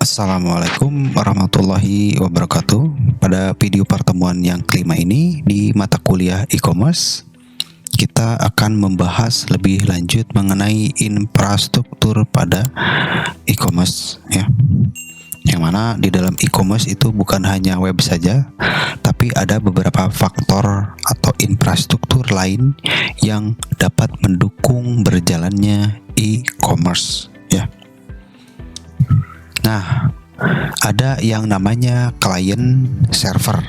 Assalamualaikum warahmatullahi wabarakatuh. Pada video pertemuan yang kelima ini di mata kuliah e-commerce, kita akan membahas lebih lanjut mengenai infrastruktur pada e-commerce ya. Yang mana di dalam e-commerce itu bukan hanya web saja, tapi ada beberapa faktor atau infrastruktur lain yang dapat mendukung berjalannya e-commerce ya. Nah, ada yang namanya client server.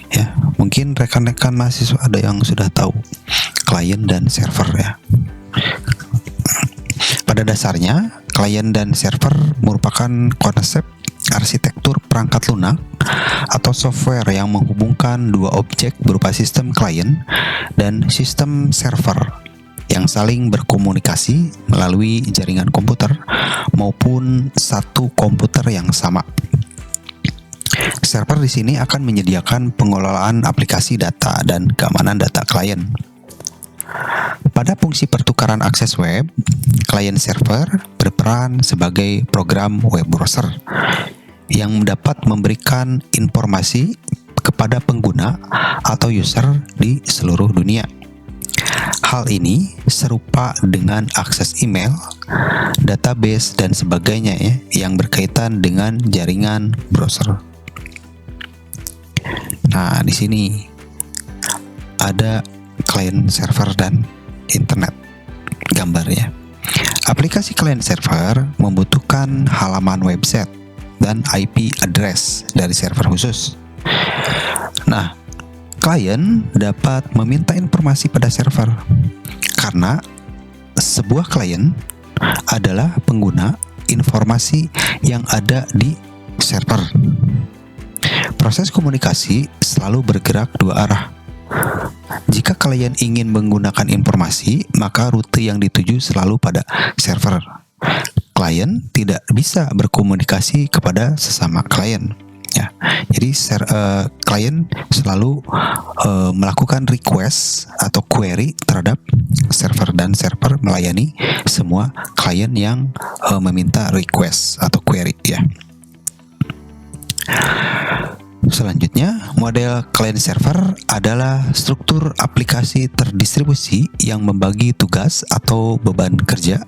Ya, mungkin rekan-rekan mahasiswa ada yang sudah tahu client dan server ya. Pada dasarnya, client dan server merupakan konsep arsitektur perangkat lunak atau software yang menghubungkan dua objek berupa sistem client dan sistem server yang saling berkomunikasi melalui jaringan komputer maupun satu komputer yang sama. Server di sini akan menyediakan pengelolaan aplikasi data dan keamanan data klien. Pada fungsi pertukaran akses web, client server berperan sebagai program web browser yang dapat memberikan informasi kepada pengguna atau user di seluruh dunia. Hal ini serupa dengan akses email, database dan sebagainya ya, yang berkaitan dengan jaringan browser. Nah, di sini ada client server dan internet gambarnya. Aplikasi client server membutuhkan halaman website dan IP address dari server khusus. Nah, klien dapat meminta informasi pada server karena sebuah klien adalah pengguna informasi yang ada di server. Proses komunikasi selalu bergerak dua arah. Jika klien ingin menggunakan informasi, maka rute yang dituju selalu pada server. Klien tidak bisa berkomunikasi kepada sesama klien. Ya, jadi klien selalu melakukan request atau query terhadap server dan server melayani semua klien yang meminta request atau query ya. Selanjutnya, model client server adalah struktur aplikasi terdistribusi yang membagi tugas atau beban kerja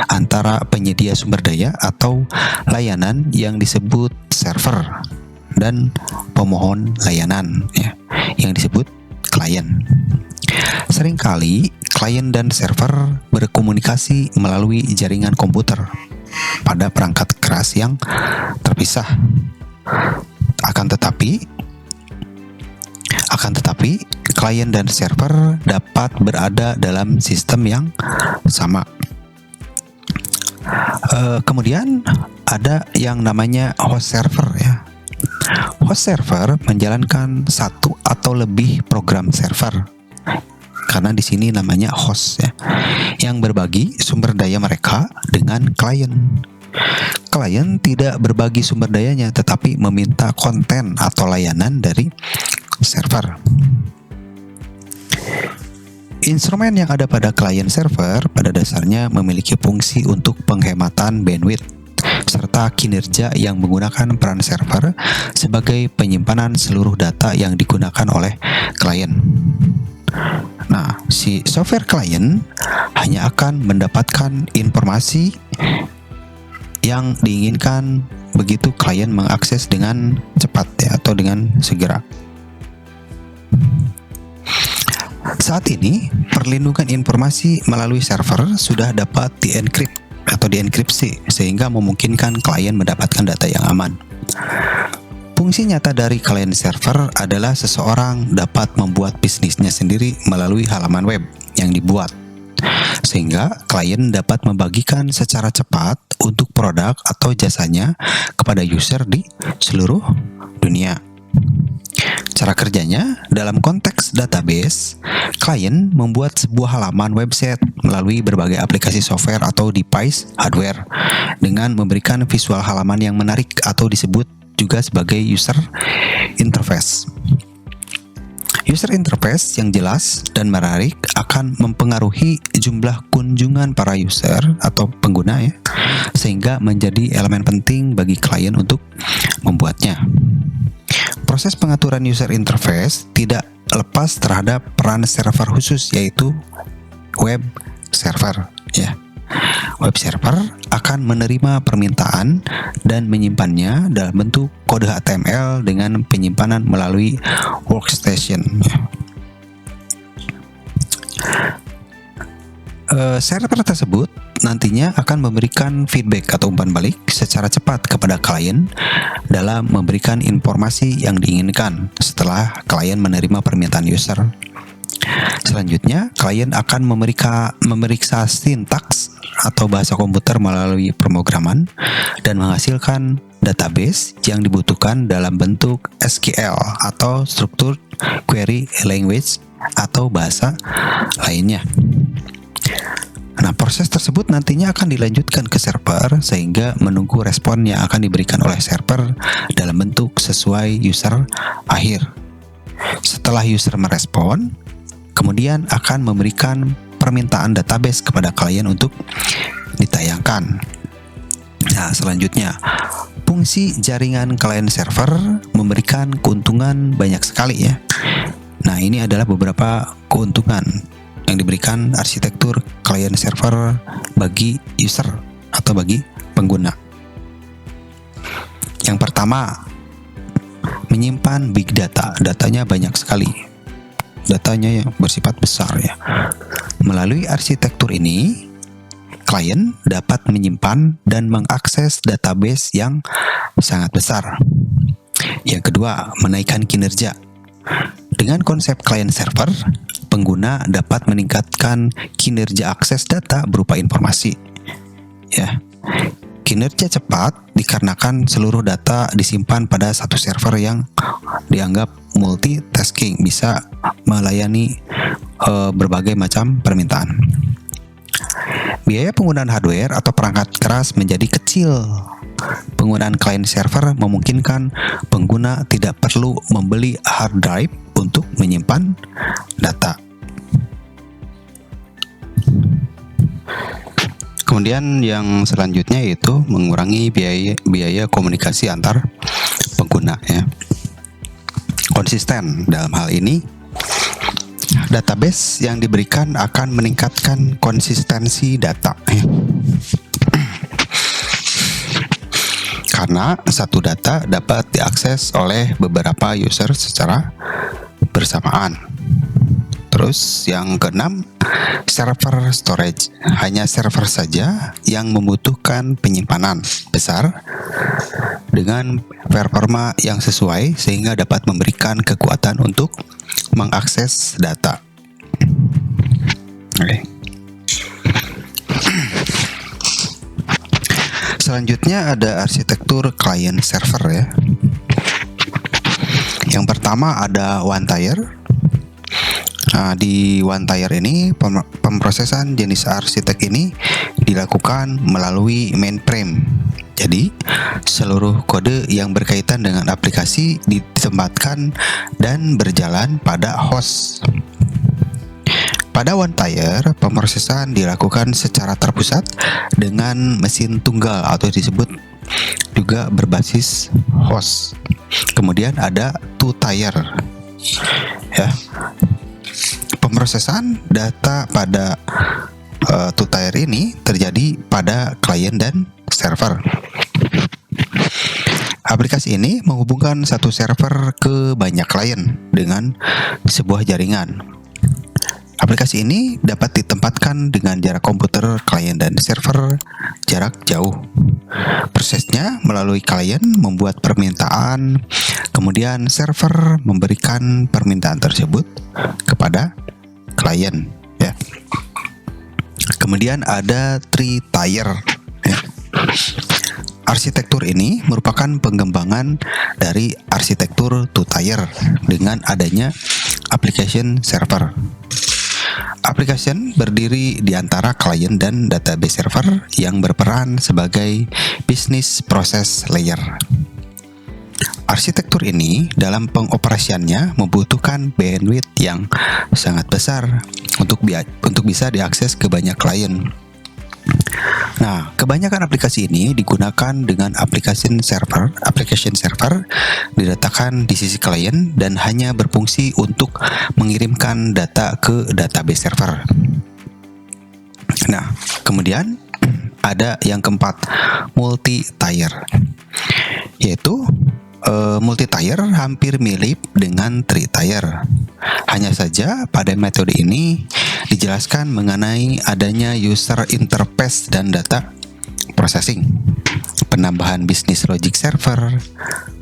antara penyedia sumber daya atau layanan yang disebut server dan pemohon layanan ya, yang disebut klien. Seringkali klien dan server berkomunikasi melalui jaringan komputer pada perangkat keras yang terpisah. Akan tetapi klien dan server dapat berada dalam sistem yang sama. Kemudian ada yang namanya host server ya. Host server menjalankan satu atau lebih program server. Karena di sini namanya host ya, yang berbagi sumber daya mereka dengan klien. Klien tidak berbagi sumber dayanya, tetapi meminta konten atau layanan dari server. Instrumen yang ada pada klien server pada dasarnya memiliki fungsi untuk penghematan bandwidth serta kinerja yang menggunakan peran server sebagai penyimpanan seluruh data yang digunakan oleh klien. Nah, si software klien hanya akan mendapatkan informasi yang diinginkan begitu klien mengakses dengan cepat ya, atau dengan segera. Saat ini, perlindungan informasi melalui server sudah dapat dienkripsi sehingga memungkinkan klien mendapatkan data yang aman. Fungsi nyata dari client server adalah seseorang dapat membuat bisnisnya sendiri melalui halaman web yang dibuat, sehingga klien dapat membagikan secara cepat untuk produk atau jasanya kepada user di seluruh dunia. Cara kerjanya, dalam konteks database, klien membuat sebuah halaman website melalui berbagai aplikasi software atau device hardware dengan memberikan visual halaman yang menarik atau disebut juga sebagai user interface. User interface yang jelas dan menarik akan mempengaruhi jumlah kunjungan kunjungan para user atau pengguna ya, sehingga menjadi elemen penting bagi klien untuk membuatnya. Proses pengaturan user interface tidak lepas terhadap peran server khusus, yaitu web server ya. Web server akan menerima permintaan dan menyimpannya dalam bentuk kode HTML dengan penyimpanan melalui workstation. Server tersebut nantinya akan memberikan feedback atau umpan balik secara cepat kepada klien dalam memberikan informasi yang diinginkan setelah klien menerima permintaan user. Selanjutnya, klien akan memeriksa sintaks atau bahasa komputer melalui pemrograman dan menghasilkan database yang dibutuhkan dalam bentuk SQL atau Structured Query Language atau bahasa lainnya. Nah, proses tersebut nantinya akan dilanjutkan ke server sehingga menunggu respon yang akan diberikan oleh server dalam bentuk sesuai user akhir. Setelah user merespon, kemudian akan memberikan permintaan database kepada klien untuk ditayangkan. Nah, selanjutnya, fungsi jaringan client server memberikan keuntungan banyak sekali ya. Nah, ini adalah beberapa keuntungan yang diberikan arsitektur client server bagi user atau bagi pengguna. Yang pertama, menyimpan big data. Datanya banyak sekali. Datanya yang bersifat besar ya. Melalui arsitektur ini, klien dapat menyimpan dan mengakses database yang sangat besar. Yang kedua, menaikkan kinerja. Dengan konsep client server, pengguna dapat meningkatkan kinerja akses data berupa informasi. Ya. Kinerja cepat dikarenakan seluruh data disimpan pada satu server yang dianggap multitasking, bisa melayani berbagai macam permintaan. Biaya penggunaan hardware atau perangkat keras menjadi kecil. Penggunaan client server memungkinkan pengguna tidak perlu membeli hard drive untuk menyimpan data. Kemudian yang selanjutnya yaitu mengurangi biaya komunikasi antar pengguna ya. Konsisten dalam hal ini, database yang diberikan akan meningkatkan konsistensi data ya. Karena satu data dapat diakses oleh beberapa user secara bersamaan. Terus yang keenam, server storage. Hanya server saja yang membutuhkan penyimpanan besar dengan performa yang sesuai sehingga dapat memberikan kekuatan untuk mengakses data. Oke. Selanjutnya ada arsitektur client server ya. Yang pertama ada one tier. Nah, di one tier ini pemrosesan jenis arsitek ini dilakukan melalui mainframe. Jadi, seluruh kode yang berkaitan dengan aplikasi ditempatkan dan berjalan pada host. Pada one tier, pemrosesan dilakukan secara terpusat dengan mesin tunggal atau disebut juga berbasis host. Kemudian ada two tier. Ya. Pemrosesan data pada two tier ini terjadi pada klien dan server. Aplikasi ini menghubungkan satu server ke banyak klien dengan sebuah jaringan. Aplikasi ini dapat ditempatkan dengan jarak komputer klien dan server jarak jauh. Prosesnya melalui klien membuat permintaan, kemudian server memberikan permintaan tersebut kepada klien. Ya. Kemudian ada three tier. Ya. Arsitektur ini merupakan pengembangan dari arsitektur two tier dengan adanya application server. Application berdiri di antara klien dan database server yang berperan sebagai business process layer. arsitektur ini dalam pengoperasiannya membutuhkan bandwidth yang sangat besar untuk bisa diakses ke banyak klien. Nah, kebanyakan aplikasi ini digunakan dengan application server diletakkan di sisi klien dan hanya berfungsi untuk mengirimkan data ke database server. Nah, kemudian ada yang keempat, multi-tier, yaitu multi-tier hampir mirip dengan tri-tier. Hanya saja pada metode ini dijelaskan mengenai adanya user interface dan data processing. Penambahan business logic server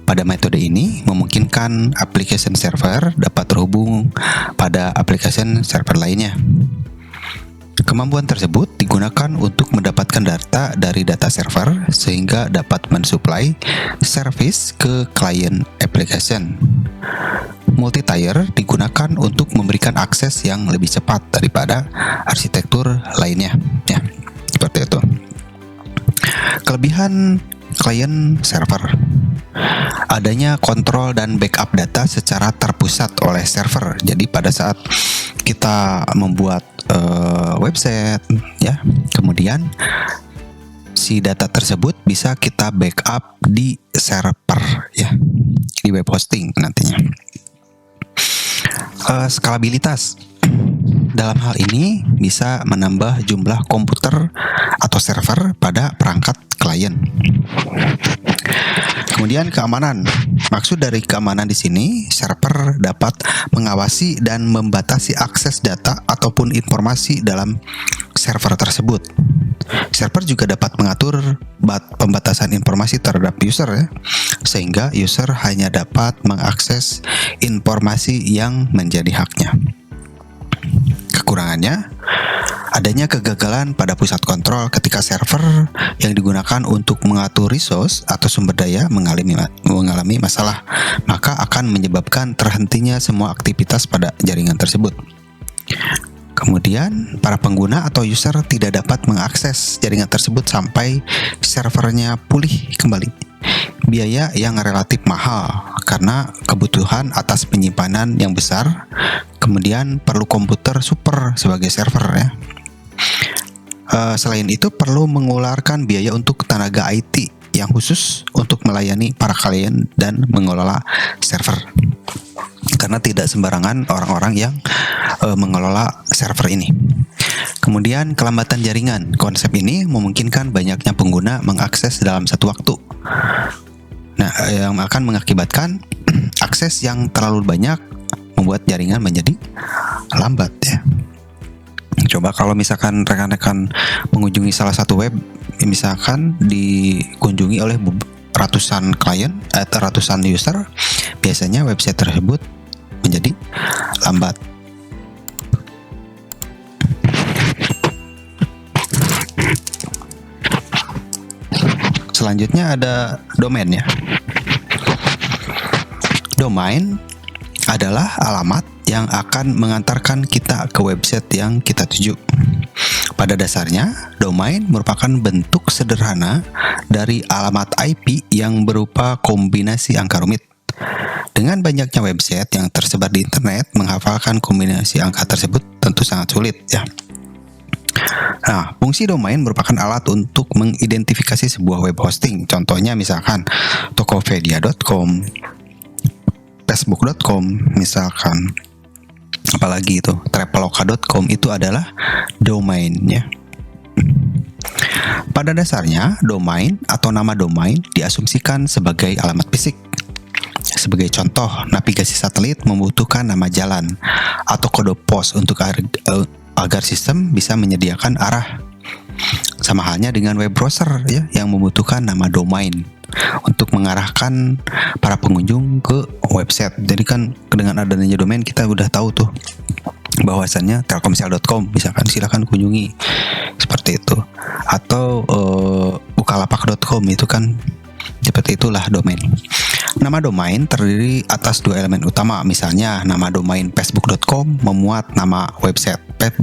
pada metode ini memungkinkan application server dapat terhubung pada application server lainnya. Kemampuan tersebut digunakan untuk mendapatkan data dari data server sehingga dapat mensuplai service ke klien application. Multi-tier digunakan untuk memberikan akses yang lebih cepat daripada arsitektur lainnya, ya, seperti itu. Kelebihan klien server: adanya kontrol dan backup data secara terpusat oleh server. Jadi pada saat kita membuat website, ya, kemudian si data tersebut bisa kita backup di server, ya, di web hosting nantinya. Skalabilitas: dalam hal ini bisa menambah jumlah komputer atau server pada perangkat klien. Kemudian keamanan. Maksud dari keamanan di sini, server dapat mengawasi dan membatasi akses data ataupun informasi dalam server tersebut. Server juga dapat mengatur pembatasan informasi terhadap user, ya, sehingga user hanya dapat mengakses informasi yang menjadi haknya. Kekurangannya, adanya kegagalan pada pusat kontrol ketika server yang digunakan untuk mengatur resource atau sumber daya mengalami masalah, maka akan menyebabkan terhentinya semua aktivitas pada jaringan tersebut. Kemudian, para pengguna atau user tidak dapat mengakses jaringan tersebut sampai servernya pulih kembali. Biaya yang relatif mahal karena kebutuhan atas penyimpanan yang besar. Kemudian perlu komputer super sebagai server, ya. Selain itu perlu mengeluarkan biaya untuk tenaga IT yang khusus untuk melayani para klien dan mengelola server. Karena tidak sembarangan orang-orang yang mengelola server ini. Kemudian kelambatan jaringan. Konsep ini memungkinkan banyaknya pengguna mengakses dalam satu waktu. Nah, yang akan mengakibatkan akses yang terlalu banyak membuat jaringan menjadi lambat, ya. Coba kalau misalkan rekan-rekan mengunjungi salah satu web, misalkan dikunjungi oleh ratusan klien atau ratusan user, biasanya website tersebut menjadi lambat. Selanjutnya ada domainnya. Domain adalah alamat yang akan mengantarkan kita ke website yang kita tuju. Pada dasarnya, domain merupakan bentuk sederhana dari alamat IP yang berupa kombinasi angka rumit. Dengan banyaknya website yang tersebar di internet, menghafalkan kombinasi angka tersebut tentu sangat sulit, ya. Nah, fungsi domain merupakan alat untuk mengidentifikasi sebuah web hosting. Contohnya misalkan tokopedia.com, facebook.com, misalkan apalagi itu traveloka.com, itu adalah domainnya. Pada dasarnya, domain atau nama domain diasumsikan sebagai alamat fisik. Sebagai contoh, navigasi satelit membutuhkan nama jalan atau kode pos untuk agar sistem bisa menyediakan arah. Sama halnya dengan web browser, ya, yang membutuhkan nama domain untuk mengarahkan para pengunjung ke website. Jadi kan dengan adanya domain kita udah tahu tuh bahwasannya telkomsel.com misalkan, silakan kunjungi seperti itu. Atau bukalapak.com, itu kan seperti itulah domain. Nama domain terdiri atas dua elemen utama. Misalnya nama domain facebook.com memuat nama website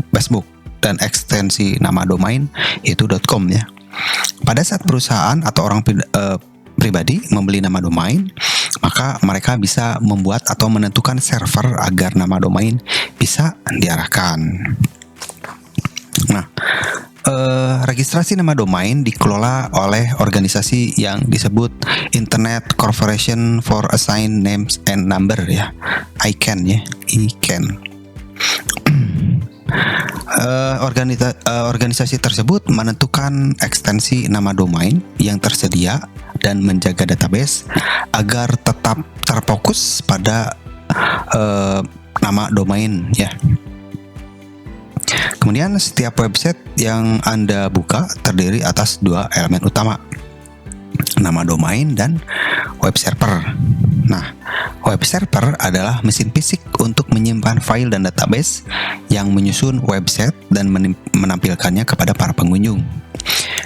Facebook dan ekstensi nama domain itu .com, ya. Pada saat perusahaan atau orang pribadi membeli nama domain, maka mereka bisa membuat atau menentukan server agar nama domain bisa diarahkan. Nah, registrasi nama domain dikelola oleh organisasi yang disebut Internet Corporation for Assigned Names and Number, ya, ICANN, ya, ICANN. Organisasi tersebut menentukan ekstensi nama domain yang tersedia dan menjaga database agar tetap terfokus pada nama domain, ya. Kemudian setiap website yang Anda buka terdiri atas dua elemen utama, nama domain dan web server. Nah, web server adalah mesin fisik untuk menyimpan file dan database yang menyusun website dan menampilkannya kepada para pengunjung.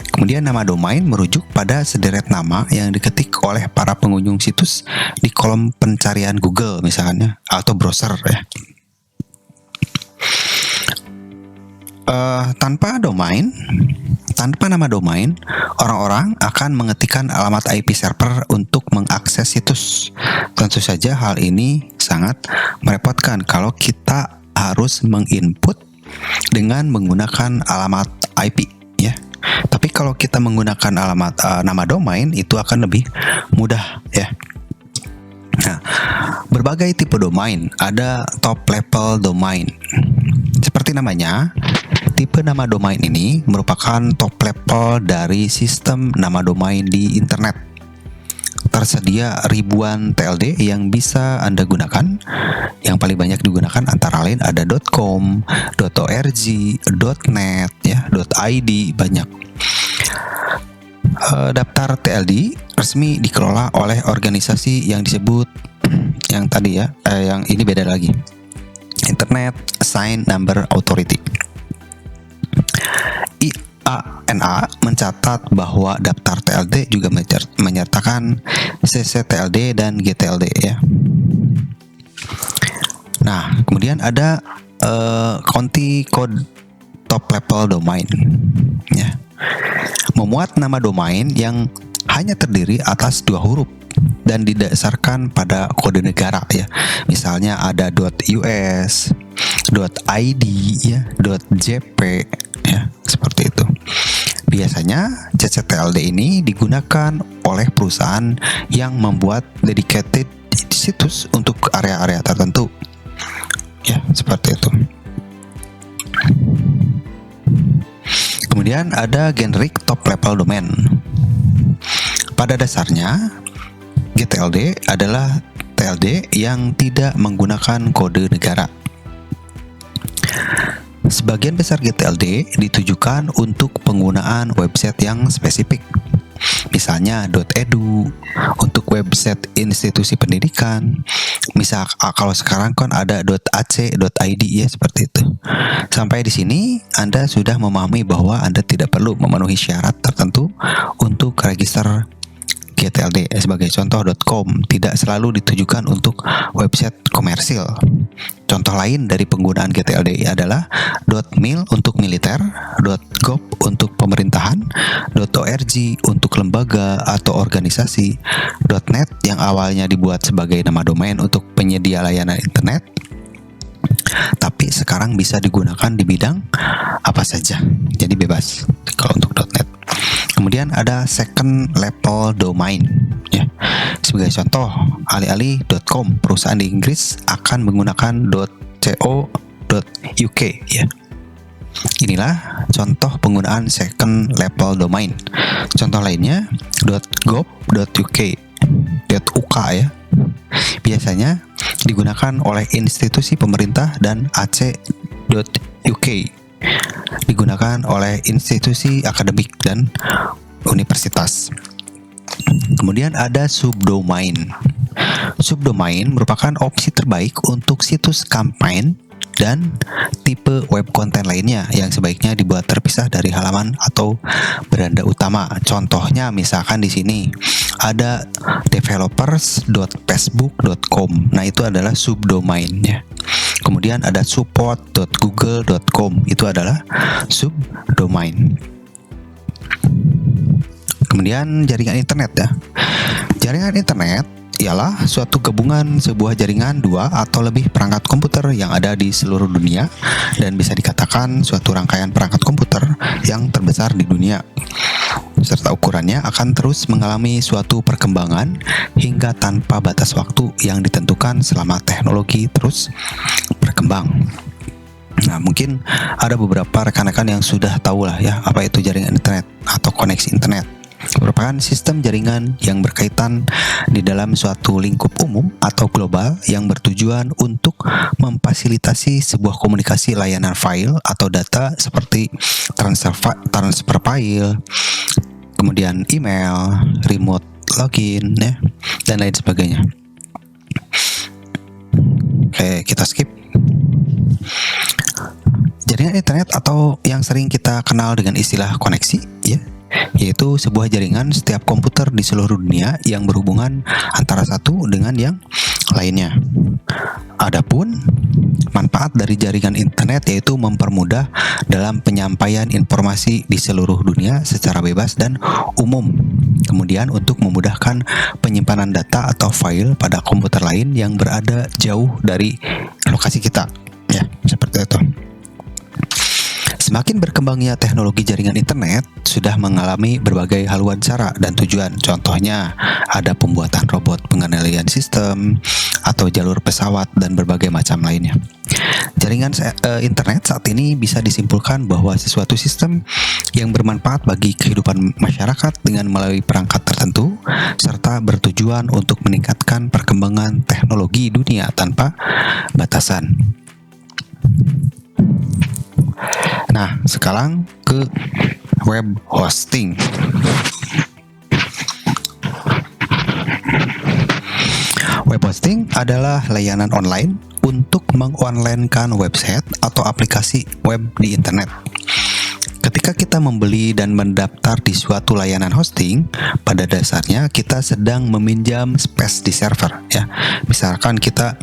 Kemudian nama domain merujuk pada sederet nama yang diketik oleh para pengunjung situs di kolom pencarian Google misalnya, atau browser, ya. Tanpa nama domain, orang-orang akan mengetikkan alamat IP server untuk mengakses situs. Tentu saja hal ini sangat merepotkan kalau kita harus menginput dengan menggunakan alamat IP, ya. Tapi kalau kita menggunakan nama domain, itu akan lebih mudah, ya. Nah, berbagai tipe domain, ada top level domain. Seperti namanya, tipe nama domain ini merupakan top level dari sistem nama domain di internet. Tersedia ribuan TLD yang bisa Anda gunakan. Yang paling banyak digunakan antara lain ada .com, .org, .net, ya, .id, banyak. Daftar TLD resmi dikelola oleh organisasi yang disebut yang tadi, ya, yang ini beda lagi, Internet Assigned Number Authority. IANA mencatat bahwa daftar TLD juga menyertakan CCTLD dan GTLD, ya. Nah, kemudian ada County Code Top Level Domain, ya. Memuat nama domain yang hanya terdiri atas 2 huruf dan didasarkan pada kode negara, ya. Misalnya ada .us, .id, ya, .jp, ya, seperti itu. Biasanya CCTLD ini digunakan oleh perusahaan yang membuat dedicated situs untuk area-area tertentu, ya, seperti itu. Kemudian ada generic top level domain. Pada dasarnya, GTLD adalah TLD yang tidak menggunakan kode negara. Sebagian besar GTLD ditujukan untuk penggunaan website yang spesifik. Misalnya .edu untuk website institusi pendidikan. Misal kalau sekarang kan ada .ac.id, ya, seperti itu. Sampai di sini Anda sudah memahami bahwa Anda tidak perlu memenuhi syarat tertentu untuk register GTLD. Sebagai contoh, .com tidak selalu ditujukan untuk website komersil. Contoh lain dari penggunaan GTLD adalah .mil untuk militer, .gov untuk pemerintahan, .org untuk lembaga atau organisasi, .net yang awalnya dibuat sebagai nama domain untuk penyedia layanan internet, tapi sekarang bisa digunakan di bidang apa saja, jadi bebas kalau untuk .net. Kemudian ada second level domain, ya. Sebagai contoh, alih-alih.com, perusahaan di Inggris akan menggunakan .co.uk, ya. Inilah contoh penggunaan second level domain. Contoh lainnya .gov.uk, .uk, ya. Biasanya digunakan oleh institusi pemerintah, dan ac.uk digunakan oleh institusi akademik dan universitas. Kemudian ada subdomain. Subdomain merupakan opsi terbaik untuk situs kampanye dan tipe web konten lainnya yang sebaiknya dibuat terpisah dari halaman atau beranda utama. Contohnya misalkan di sini ada developers.facebook.com. Nah, itu adalah subdomainnya. Kemudian ada support.google.com. Itu adalah subdomain. Kemudian jaringan internet, ya. Jaringan internet ialah suatu gabungan sebuah jaringan dua atau lebih perangkat komputer yang ada di seluruh dunia dan bisa dikatakan suatu rangkaian perangkat komputer yang terbesar di dunia. Serta ukurannya akan terus mengalami suatu perkembangan hingga tanpa batas waktu yang ditentukan selama teknologi terus berkembang. Nah, mungkin ada beberapa rekan-rekan yang sudah tahu lah ya apa itu jaringan internet atau koneksi internet. Merupakan sistem jaringan yang berkaitan di dalam suatu lingkup umum atau global yang bertujuan untuk memfasilitasi sebuah komunikasi layanan file atau data seperti transfer file, kemudian email, remote login, ya, dan lain sebagainya. Oke, kita skip. Jaringan internet atau yang sering kita kenal dengan istilah koneksi, ya, yaitu sebuah jaringan setiap komputer di seluruh dunia yang berhubungan antara satu dengan yang lainnya. Adapun manfaat dari jaringan internet yaitu mempermudah dalam penyampaian informasi di seluruh dunia secara bebas dan umum. Kemudian untuk memudahkan penyimpanan data atau file pada komputer lain yang berada jauh dari lokasi kita. Ya, seperti itu. Semakin berkembangnya teknologi jaringan internet sudah mengalami berbagai haluan cara dan tujuan. Contohnya, ada pembuatan robot pengendalian sistem atau jalur pesawat dan berbagai macam lainnya. Jaringan internet saat ini bisa disimpulkan bahwa sesuatu sistem yang bermanfaat bagi kehidupan masyarakat dengan melalui perangkat tertentu serta bertujuan untuk meningkatkan perkembangan teknologi dunia tanpa batasan. Nah, sekarang ke web hosting. Web hosting adalah layanan online untuk mengonlinekan website atau aplikasi web di internet. Ketika kita membeli dan mendaftar di suatu layanan hosting, pada dasarnya kita sedang meminjam space di server, ya. Misalkan kita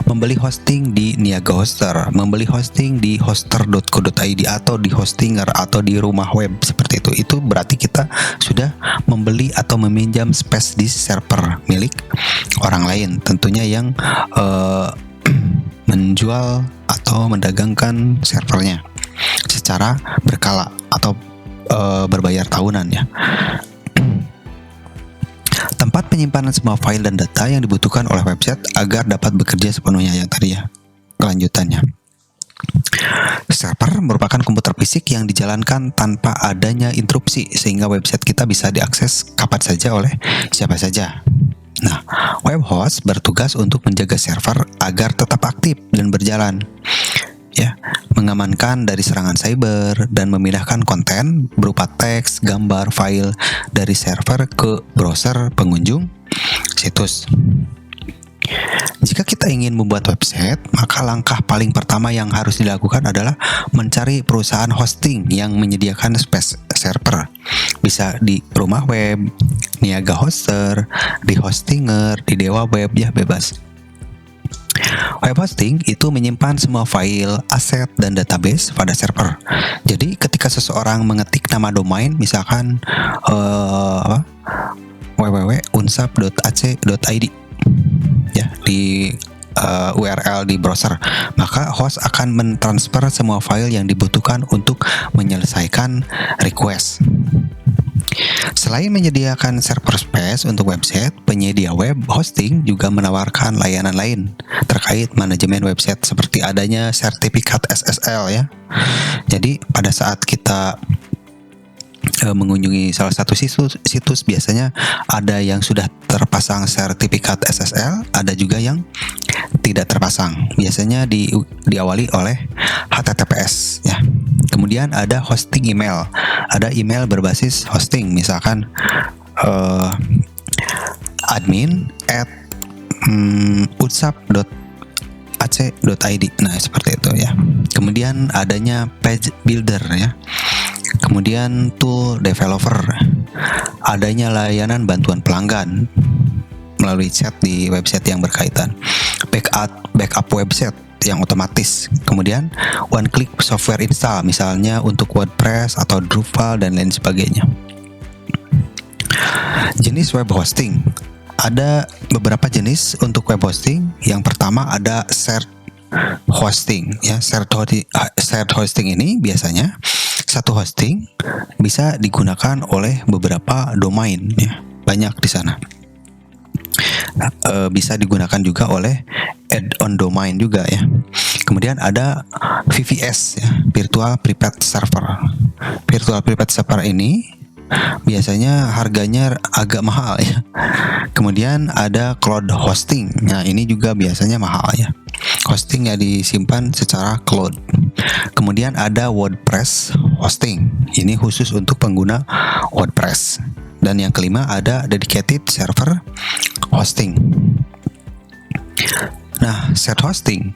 membeli hosting di Niaga Hoster, membeli hosting di hoster.co.id atau di Hostinger atau di rumah web seperti itu. Itu berarti kita sudah membeli atau meminjam space di server milik orang lain, tentunya yang menjual atau mendagangkan servernya secara berkala atau berbayar tahunan, ya. Tempat penyimpanan semua file dan data yang dibutuhkan oleh website agar dapat bekerja sepenuhnya, yang tadi, ya, kelanjutannya. Server merupakan komputer fisik yang dijalankan tanpa adanya interupsi sehingga website kita bisa diakses kapan saja oleh siapa saja. Nah, web host bertugas untuk menjaga server agar tetap aktif dan berjalan, ya, mengamankan dari serangan cyber dan memindahkan konten berupa teks, gambar, file dari server ke browser pengunjung situs. Jika kita ingin membuat website, maka langkah paling pertama yang harus dilakukan adalah mencari perusahaan hosting yang menyediakan space server. Bisa di rumah web, Niaga Hoster, di Hostinger, di Dewa Web, ya, bebas. Web hosting itu menyimpan semua file, aset, dan database pada server. Jadi ketika seseorang mengetik nama domain, misalkan www.unsap.ac.id, ya, di URL di browser, maka host akan mentransfer semua file yang dibutuhkan untuk menyelesaikan request. Selain menyediakan server space untuk website, penyedia web hosting juga menawarkan layanan lain terkait manajemen website seperti adanya sertifikat SSL, ya. Jadi pada saat kita mengunjungi salah satu situs biasanya ada yang sudah terpasang sertifikat SSL, ada juga yang tidak terpasang. Biasanya diawali oleh HTTPS, ya. Kemudian ada hosting email. Ada email berbasis hosting, misalkan admin@unsap.ac.id. Nah, seperti itu, ya. Kemudian adanya page builder, ya. Kemudian tool developer. Adanya layanan bantuan pelanggan melalui chat di website yang berkaitan. Backup website yang otomatis. Kemudian one click software install, misalnya untuk WordPress atau Drupal dan lain sebagainya. Jenis web hosting. Ada beberapa jenis untuk web hosting. Yang pertama ada shared hosting ya. Shared hosting ini biasanya satu hosting bisa digunakan oleh beberapa domain ya. Banyak di sana. Bisa digunakan juga oleh add-on domain juga ya. Kemudian ada VPS ya, Virtual Private Server. Virtual Private Server ini biasanya harganya agak mahal ya. Kemudian ada cloud hosting. Nah, ini juga biasanya mahal ya. Hosting ya disimpan secara cloud. Kemudian ada WordPress hosting. Ini khusus untuk pengguna WordPress. Dan yang kelima ada dedicated server hosting. Nah, shared hosting.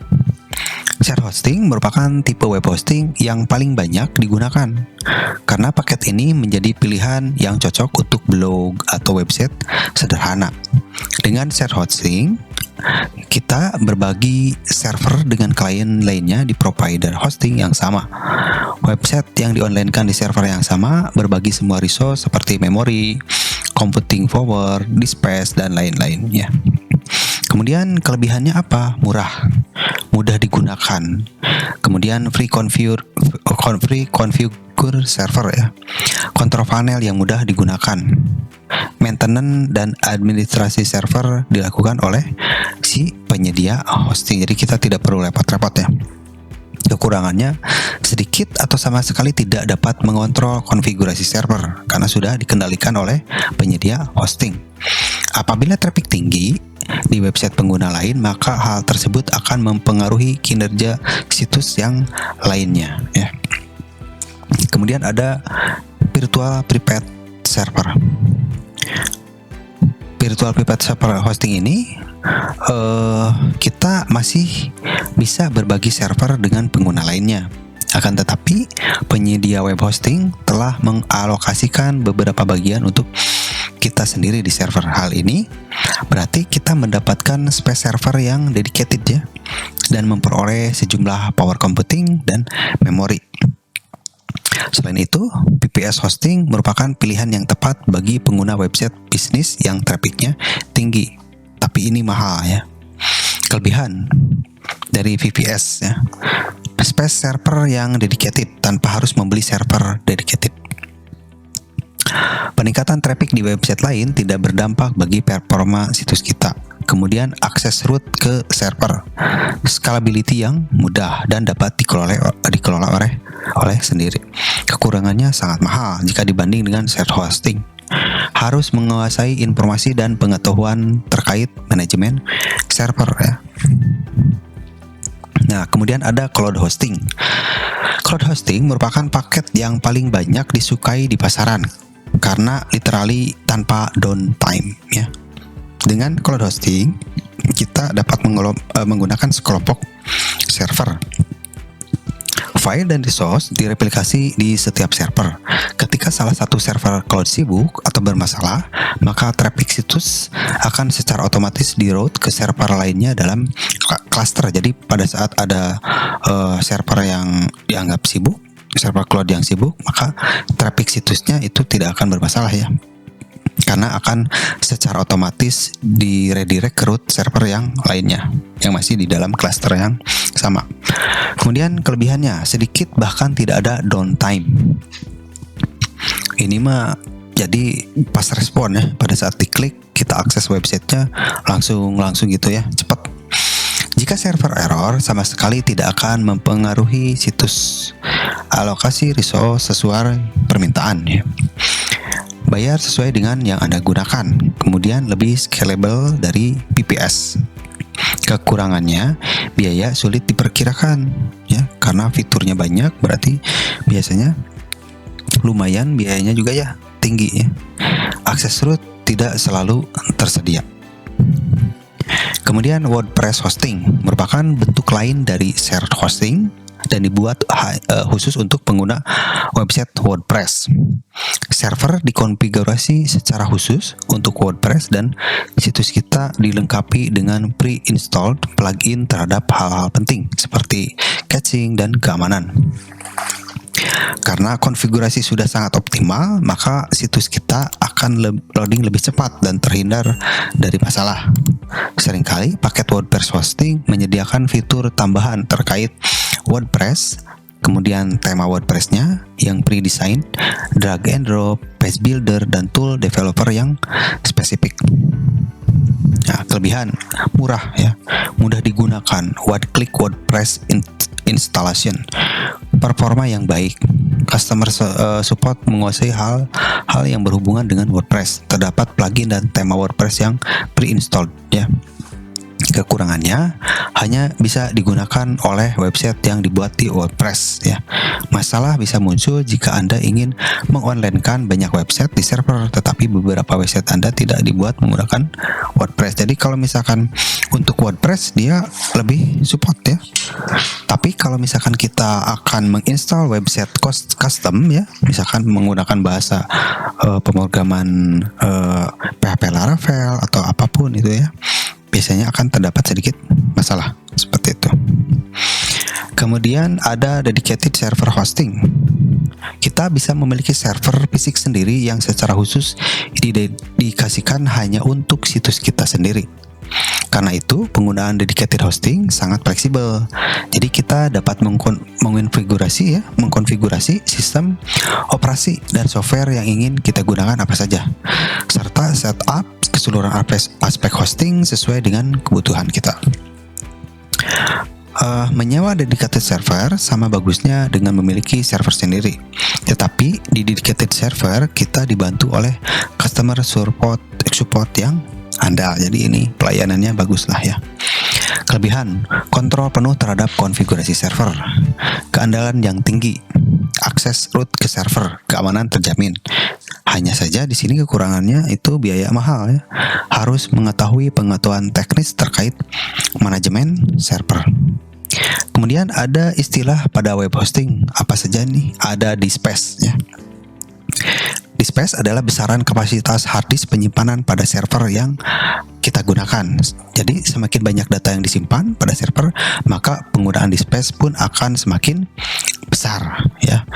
Shared hosting merupakan tipe web hosting yang paling banyak digunakan karena paket ini menjadi pilihan yang cocok untuk blog atau website sederhana. Dengan shared hosting, kita berbagi server dengan klien lainnya di provider hosting yang sama. Website yang di-online-kan di server yang sama berbagi semua resource seperti memori, computing power, disk space, dan lain-lain ya. Kemudian kelebihannya apa? Murah, mudah digunakan. Kemudian free configure server ya. Control panel yang mudah digunakan. Maintenance dan administrasi server dilakukan oleh si penyedia hosting. Jadi kita tidak perlu repot-repot ya. Kekurangannya sedikit atau sama sekali tidak dapat mengontrol konfigurasi server karena sudah dikendalikan oleh penyedia hosting. Apabila traffic tinggi di website pengguna lain, maka hal tersebut akan mempengaruhi kinerja situs yang lainnya ya. Kemudian ada Virtual Private Server. Virtual Private Server hosting ini kita masih bisa berbagi server dengan pengguna lainnya. Akan tetapi penyedia web hosting telah mengalokasikan beberapa bagian untuk kita sendiri di server. Hal ini berarti kita mendapatkan space server yang dedicated ya, dan memperoleh sejumlah power computing dan memori. Selain itu, VPS hosting merupakan pilihan yang tepat bagi pengguna website bisnis yang trafficnya tinggi, tapi ini mahal ya. Kelebihan dari VPS ya, space server yang dedicated tanpa harus membeli server dedicated. Peningkatan traffic di website lain tidak berdampak bagi performa situs kita. Kemudian akses root ke server, scalability yang mudah dan dapat dikelola oleh sendiri. Kekurangannya sangat mahal jika dibanding dengan shared hosting. Harus menguasai informasi dan pengetahuan terkait manajemen server ya. Nah, kemudian ada cloud hosting. Cloud hosting merupakan paket yang paling banyak disukai di pasaran karena literally tanpa downtime ya. Dengan cloud hosting, kita dapat menggunakan sekelompok server. File dan resource direplikasi di setiap server. Ketika salah satu server cloud sibuk atau bermasalah, maka traffic situs akan secara otomatis di-route ke server lainnya dalam cluster. Jadi pada saat ada server yang dianggap sibuk, server cloud yang sibuk, maka traffic situsnya itu tidak akan bermasalah ya, karena akan secara otomatis di redirect ke root server yang lainnya yang masih di dalam cluster yang sama. Kemudian kelebihannya sedikit bahkan tidak ada downtime. Ini mah jadi pas respon ya, pada saat diklik kita akses websitenya langsung gitu ya, cepat. Jika server error sama sekali tidak akan mempengaruhi situs. Alokasi resource sesuai permintaan ya. Bayar sesuai dengan yang Anda gunakan. Kemudian lebih scalable dari VPS. Kekurangannya biaya sulit diperkirakan ya, karena fiturnya banyak, berarti biasanya lumayan biayanya juga ya tinggi ya. Akses root tidak selalu tersedia. Kemudian WordPress hosting merupakan bentuk lain dari shared hosting dan dibuat khusus untuk pengguna website WordPress. Server dikonfigurasi secara khusus untuk WordPress dan situs kita dilengkapi dengan pre-installed plugin terhadap hal-hal penting seperti caching dan keamanan. Karena konfigurasi sudah sangat optimal, maka situs kita akan loading lebih cepat dan terhindar dari masalah. Seringkali paket WordPress hosting menyediakan fitur tambahan terkait WordPress, kemudian tema WordPress-nya yang pre-design, drag and drop, page builder, dan tool developer yang spesifik. Nah, kelebihan murah ya, mudah digunakan, one click WordPress installation, performa yang baik, customer support menguasai hal yang berhubungan dengan WordPress, terdapat plugin dan tema WordPress yang pre-installed ya. Kekurangannya hanya bisa digunakan oleh website yang dibuat di WordPress ya. Masalah bisa muncul jika Anda ingin mengonlinekan banyak website di server, tetapi beberapa website Anda tidak dibuat menggunakan WordPress. Jadi kalau misalkan untuk WordPress dia lebih support ya. Tapi kalau misalkan kita akan menginstal website custom ya, misalkan menggunakan bahasa pemrograman PHP Laravel atau apapun itu ya, biasanya akan terdapat sedikit masalah seperti itu. Kemudian ada dedicated server hosting. Kita bisa memiliki server fisik sendiri yang secara khusus didedikasikan hanya untuk situs kita sendiri. Karena itu, penggunaan dedicated hosting sangat fleksibel. Jadi kita dapat mengkonfigurasi sistem operasi dan software yang ingin kita gunakan apa saja, serta setup keseluruhan aspek hosting sesuai dengan kebutuhan kita. Menyewa dedicated server sama bagusnya dengan memiliki server sendiri. Tetapi di dedicated server kita dibantu oleh customer support yang andal. Jadi ini pelayanannya bagus lah ya. Kelebihan, kontrol penuh terhadap konfigurasi server, keandalan yang tinggi, akses root ke server, keamanan terjamin. Hanya saja di sini kekurangannya itu biaya mahal ya. Harus mengetahui pengetahuan teknis terkait manajemen server. Kemudian ada istilah pada web hosting. Apa saja nih? Ada DSpace ya. DSpace adalah besaran kapasitas hard disk penyimpanan pada server yang kita gunakan. Jadi semakin banyak data yang disimpan pada server, maka penggunaan DSpace pun akan semakin besar ya.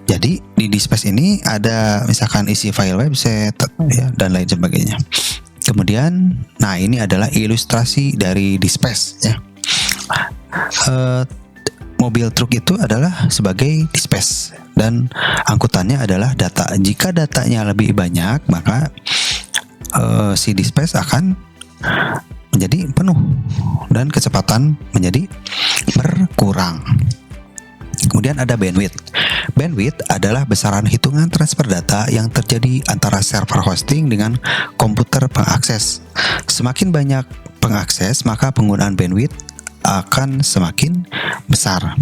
Jadi di DSpace ini ada misalkan isi file website ya, dan lain sebagainya. Kemudian, nah ini adalah ilustrasi dari DSpace ya. Mobil truk itu adalah sebagai DSpace dan angkutannya adalah data. Jika datanya lebih banyak, maka si DSpace akan menjadi penuh dan kecepatan menjadi berkurang. Kemudian ada bandwidth. Bandwidth adalah besaran hitungan transfer data yang terjadi antara server hosting dengan komputer pengakses. Semakin banyak pengakses, maka penggunaan bandwidth akan semakin besar.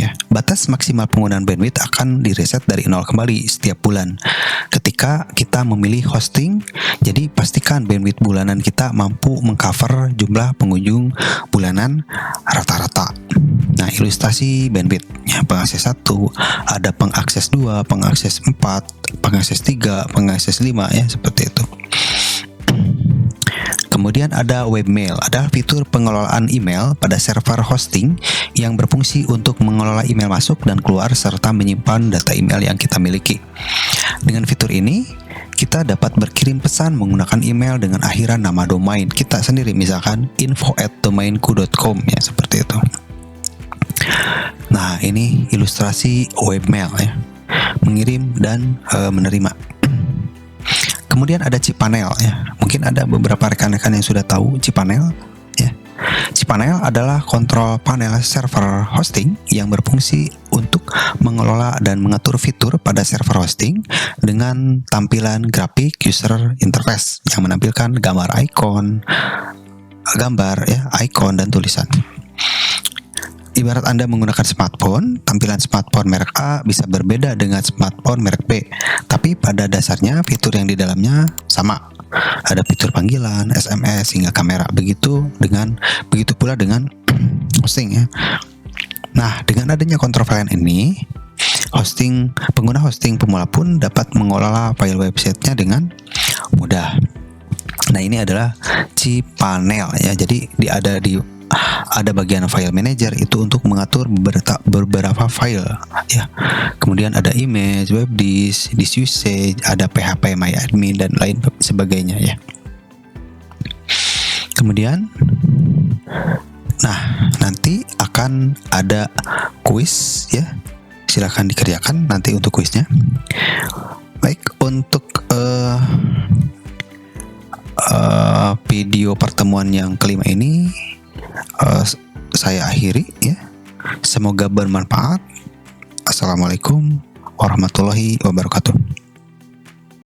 Ya, batas maksimal penggunaan bandwidth akan direset dari nol kembali setiap bulan. Ketika kita memilih hosting, jadi pastikan bandwidth bulanan kita mampu mengcover jumlah pengunjung bulanan rata-rata. Nah, ilustrasi bandwidth. Ya, pengakses 1, ada pengakses 2, pengakses 4, pengakses 3, pengakses 5 ya, seperti itu. Kemudian ada webmail, adalah fitur pengelolaan email pada server hosting yang berfungsi untuk mengelola email masuk dan keluar serta menyimpan data email yang kita miliki. Dengan fitur ini, kita dapat berkirim pesan menggunakan email dengan akhiran nama domain kita sendiri, misalkan info@domainku.com ya, seperti itu. Nah, ini ilustrasi webmail ya, mengirim dan menerima. Kemudian ada cPanel ya. Mungkin ada beberapa rekan-rekan yang sudah tahu cPanel ya. cPanel adalah kontrol panel server hosting yang berfungsi untuk mengelola dan mengatur fitur pada server hosting dengan tampilan grafik user interface yang menampilkan gambar ikon dan tulisan. Ibarat Anda menggunakan smartphone, tampilan smartphone merek A bisa berbeda dengan smartphone merek B, tapi pada dasarnya fitur yang di dalamnya sama. Ada fitur panggilan, SMS hingga kamera. Begitu pula dengan hosting ya. Nah, dengan adanya kontrol file ini, pengguna hosting pemula pun dapat mengelola file websitenya dengan mudah. Nah, ini adalah cPanel ya. Jadi ada di ada bagian file manager itu untuk mengatur beberapa file ya. Kemudian ada image, web disk usage, ada PHP my admin dan lain sebagainya ya. Kemudian nanti akan ada kuis ya. Silakan dikerjakan nanti untuk kuisnya. Baik, untuk video pertemuan yang kelima ini saya akhiri ya. Semoga bermanfaat. Assalamualaikum warahmatullahi wabarakatuh.